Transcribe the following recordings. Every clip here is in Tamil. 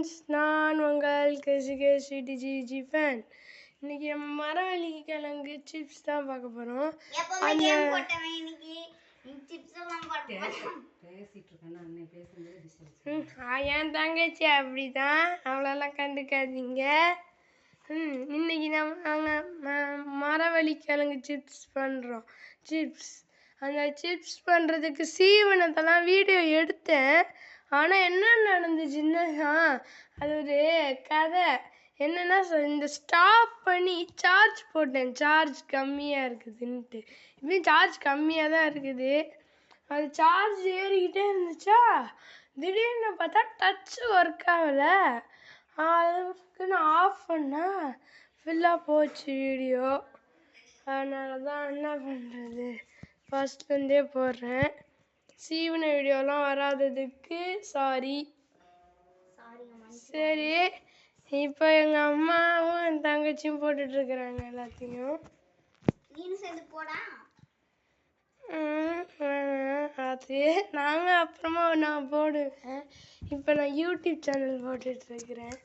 ஃப்ரெண்ட்ஸ், நான் உங்கள் கேசி டிஜி ஃபேன். இன்னைக்கு நம்ம மரவள்ளி கிழங்கு சிப்ஸ் தான் பார்க்க போகிறோம். என் தங்கச்சி அப்படிதான், அவ்வளோலாம் கண்டுக்காதீங்க. இன்னைக்கு நாங்கள் மரவள்ளி கிழங்கு சிப்ஸ் பண்ணுறோம். அந்த சிப்ஸ் பண்ணுறதுக்கு சீவனத்தெல்லாம் வீடியோ எடுத்தேன். ஆனால் என்ன நடந்துச்சுன்னா, அது ஒரு கதை. என்னென்னா, இந்த ஸ்டாப் பண்ணி சார்ஜ் போட்டேன், சார்ஜ் கம்மியாக இருக்குதுன்ட்டு. இப்படியும் சார்ஜ் கம்மியாக தான் இருக்குது. அது சார்ஜ் ஏறிக்கிட்டே இருந்துச்சா, திடீர்னு பார்த்தா டச்சு ஒர்க் ஆகலை. அதுக்கு நான் ஆஃப் பண்ணால் ஃபுல்லாக போச்சு வீடியோ. அதனால தான் என்ன பண்ணுறது, ஃபஸ்ட்லேருந்தே போடுறேன். சீவன வீடியோலாம் வராததுக்கு சாரி. சரி, இப்போ எங்கள் அம்மாவும் என் தங்கச்சியும் போட்டுட்ருக்குறாங்க எல்லாத்தையும். அது நாங்கள் அப்புறமா நான் போடுவேன். இப்போ நான் யூடியூப் சேனல் போட்டுட்ருக்குறேன்.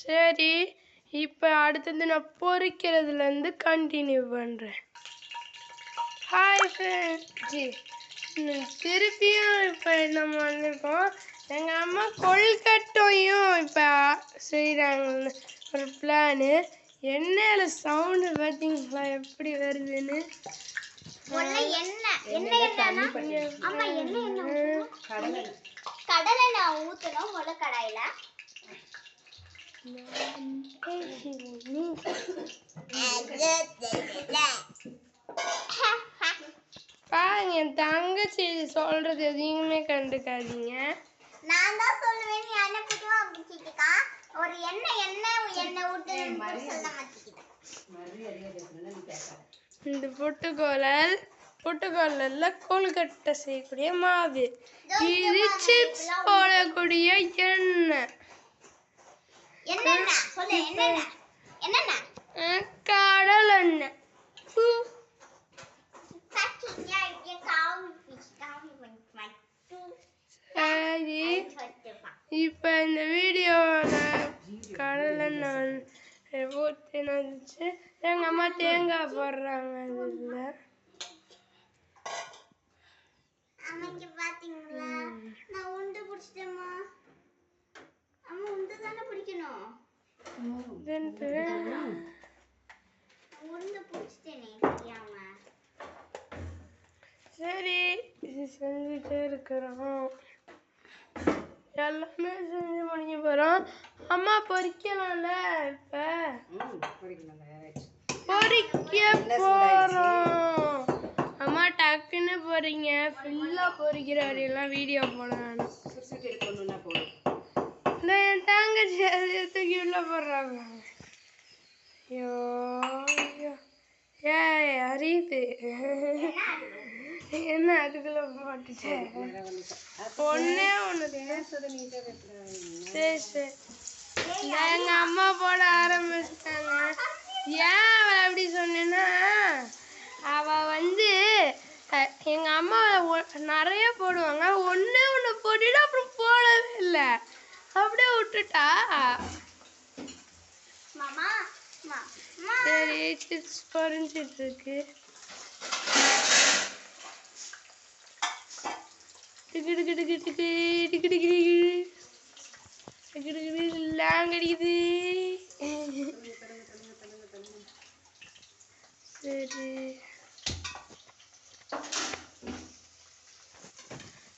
சரி, இப்போ அடுத்தது நான் பொரிக்கிறதுலேருந்து கண்டினியூ பண்ணுறேன். ஹாய் ஃப்ரெண்ட்ஸ், திருப்பியும் இப்போ நம்ம வந்திருக்கோம். எங்கள் அம்மா கொல்கட்டையும் இப்போ செய்கிறாங்க ஒரு பிளானு. எண்ணெயில் சவுண்டு பார்த்தீங்களா எப்படி வருதுன்னு? கடலை நான் ஊற்றணும் முதல்ல கடாயில். பாருங்க, என் தங்கச்சி சொல்றது எதையுமே கண்டுக்காதீங்க. நான் தான் சொல்லுவேன், நீ என்ன புதுவா பிடிச்சிட்டுக்கா. ஒரு எண்ணெய் ஊற்றணும் சொல்ல மாட்டேங்கிட்டேன். இந்த பொட்டுக்கோலல்ல கொழுக்கட்டை செய்யக்கூடிய மாவு. இது சிப்ஸ் போடக்கூடிய எண்ணெய். கடல் எண்ணெய். சரி, இப்போ இந்த வீடியோவில் கடல் எண்ணெய் ஊற்றினுச்சு. எங்கள் அம்மா தேங்காய் போடுறாங்க. அதில் பாத்தீங்களா, நான் உண்டு பிடிச்சிட்டேம்மா. அம்மா உண்டு தானே பிடிக்கணும். உண்டு பிடிச்சிட்டேனே தெரியாம. சரி, இது செஞ்சுட்டே இருக்கிறோம். எல்லாமே செஞ்சு முடிக்க போகிறோம். அம்மா பொரிக்கலாம்ல? இப்போ பொரிக்க போகிறோம். அம்மா டக்குன்னு போறீங்க, ஃபுல்லாக பொரிக்கிற வரையெல்லாம் வீடியோ போடணும். இந்த என் தங்கச்சி அதை தூக்கி உள்ள போடுறாங்க. ஐயோ ஐயோ, அறியுது என்ன அதுக்குள்ள போட்டுச்சு. ஒன்னே ஒன்று. சரி சரி, எங்க அம்மா போட ஆரம்பிச்சிட்டாங்க. ஏன் அவளை அப்படி சொன்னேன்னா, அவள் வந்து எங்கள் அம்மா நிறைய போடுவாங்க, ஒன்று போட்டுட்டு அப்புறம் போடவே இல்லை, அப்படியே விட்டுட்டா. சரி, சிப்ஸ் பொரிஞ்சிட்டு இருக்கு. லாங்கடிக்குது. சரி,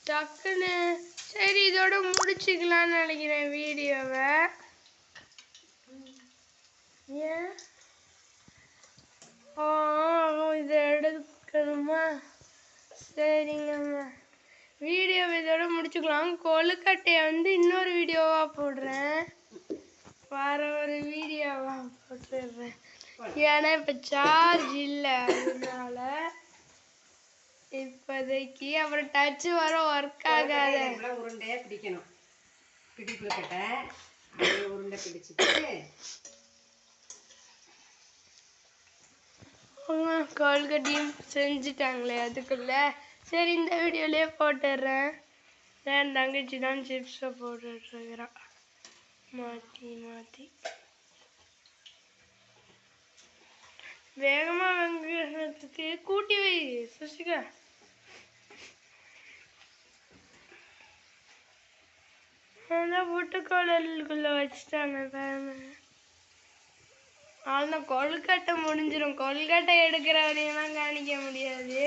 டக்குன்னு சரி இதோட முடிச்சுக்கலான்னு நினைக்கிறேன் வீடியோவை. ஏன் இதை எடுக்கணுமா? சரிங்கம்மா, வீடியோவை இதோட முடிச்சுக்கலாம். கொழுக்கட்டையை வந்து இன்னொரு வீடியோவாக போடுறேன், வர ஒரு வீடியோவாக போட்டுடுறேன். ஏன்னா இப்போ சார்ஜ் இல்லை, அதனால இப்போதைக்கு. அப்புறம் டச்சு வர ஒர்க் ஆகாத. உருண்டையாக பிடிக்கணும். பிடி கொழுக்கட்டை உருண்டை பிடிச்சிட்டு கொழுக்கட்டையும் செஞ்சுட்டாங்களே அதுக்குள்ள சரி இந்த வீடியோலயே போட்டுடுறேன். என் தங்கச்சி தான் சிப்ஸை போட்டுட்ருக்கிறான் மாற்றி மாற்றி. வேகமா வெங்காயத்துக்கு கூட்டி வை சுசிகா. அதான் புட்டுக்கோளுக்குள்ள வச்சுட்டாங்க பாருங்க. ஆனால் கொழுக்கட்டை முடிஞ்சிடும். கொழுக்கட்டை எடுக்கிற வரையெல்லாம் காணிக்க முடியாது.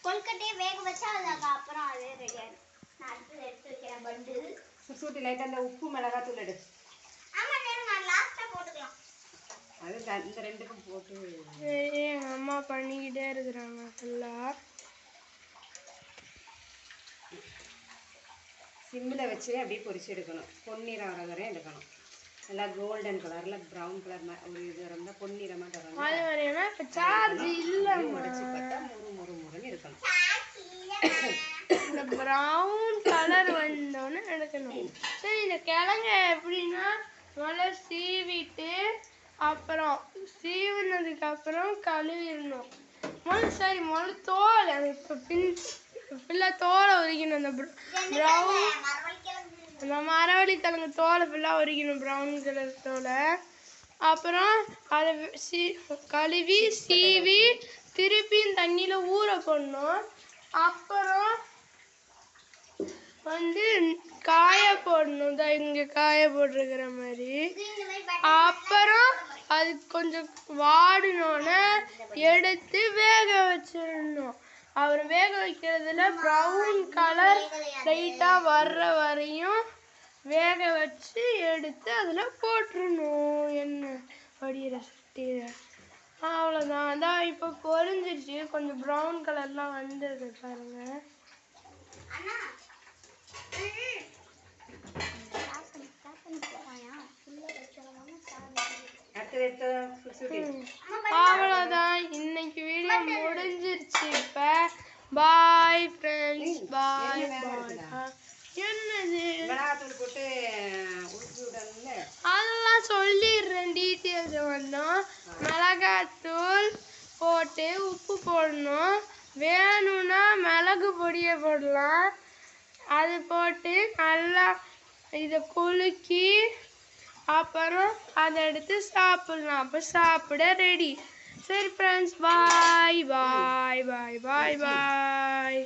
கொழுக்கட்டையை வேக வச்சா அப்புறம் அது ரெடி ஆயிடும். நான் அடுத்து எடுத்து வைக்கிறேன் பண்டு. சுட்டி லைட்டாக அந்த உப்பு மிளகாத்தூள் எடு. ஆமா நான் லாஸ்ட்டாக போட்டுக்கலாம். அது இந்த ரெண்டுக்கும் போட்டு எங்கள் அம்மா பண்ணிக்கிட்டே இருக்கிறாங்க ஃபுல்லாக. சிம்மில் வச்சு அப்படியே பொரிச்சு எடுக்கணும். பொன்னிறம் வர வரையும் எடுக்கணும். நல்லா கோல்டன் கலரில் ப்ரௌன் கலர் ஒரு இது இருந்தால் பொன்னிறமாக தரணும். அது வரையும்னா இப்போ சார்ஜ் இல்லை. உடைச்சு பார்த்தா முறுமுறுன்னு இருக்கணும். இந்த ப்ரௌன் கலர் வந்தோடனே எடுக்கணும். சரி இந்த கிழங்க எப்படின்னா நல்லா சீவிட்டு அப்புறம் சீவினதுக்கு அப்புறம் கழுவிடணும். முதல்ல தோல் அது இப்போ ஃபுல்லாக தோலை உரிக்கணும். அந்த ப்ரௌன் அந்த மரவள்ளி கிழங்கு தோலை ஃபுல்லாக உரிக்கணும், ப்ரௌன் கலர் தோலை. அப்புறம் அதை கழுவி சீவி திருப்பியும் தண்ணியில் ஊற போடணும். அப்புறம் காய போடணும். தான் இங்கே காய போட்டிருக்கிற மாதிரி. அப்புறம் அது கொஞ்சம் வாடினோன்னே எடுத்து வேக வச்சிடணும். அப்புறம் வேக வைக்கிறதுல ப்ரௌன் கலர் லைட்டாக வர்ற வரையும் வேக வச்சு எடுத்து அதில் போட்டுருணும். எண்ணெய் வடிகிற சட்டியில். அவ்வளோதான். அதான் இப்போ பொரிஞ்சிருச்சு. கொஞ்சம் ப்ரௌன் கலர்லாம் வந்துருக்கு பாருங்க. அவ்வளோதான். இன்னைக்கு வீடியோ முடிஞ்சிருச்சு. இப்போ பாய் ஃப்ரெண்ட்ஸ். பாய் பாய். என்னது அதெல்லாம் சொல்லிடுறேன். டீட்டெயில்ஸ் வந்தோம். மிளகாத்தூள் போட்டு உப்பு போடணும். வேணும்னா மிளகு பொடியை போடலாம். அது போட்டு நல்லா இதை குலுக்கி அப்புறம் அதை எடுத்து சாப்பிடலாம். அப்போ சாப்பிட ரெடி. சரி ஃப்ரெண்ட்ஸ், பாய் பாய் பாய் பாய் பாய்.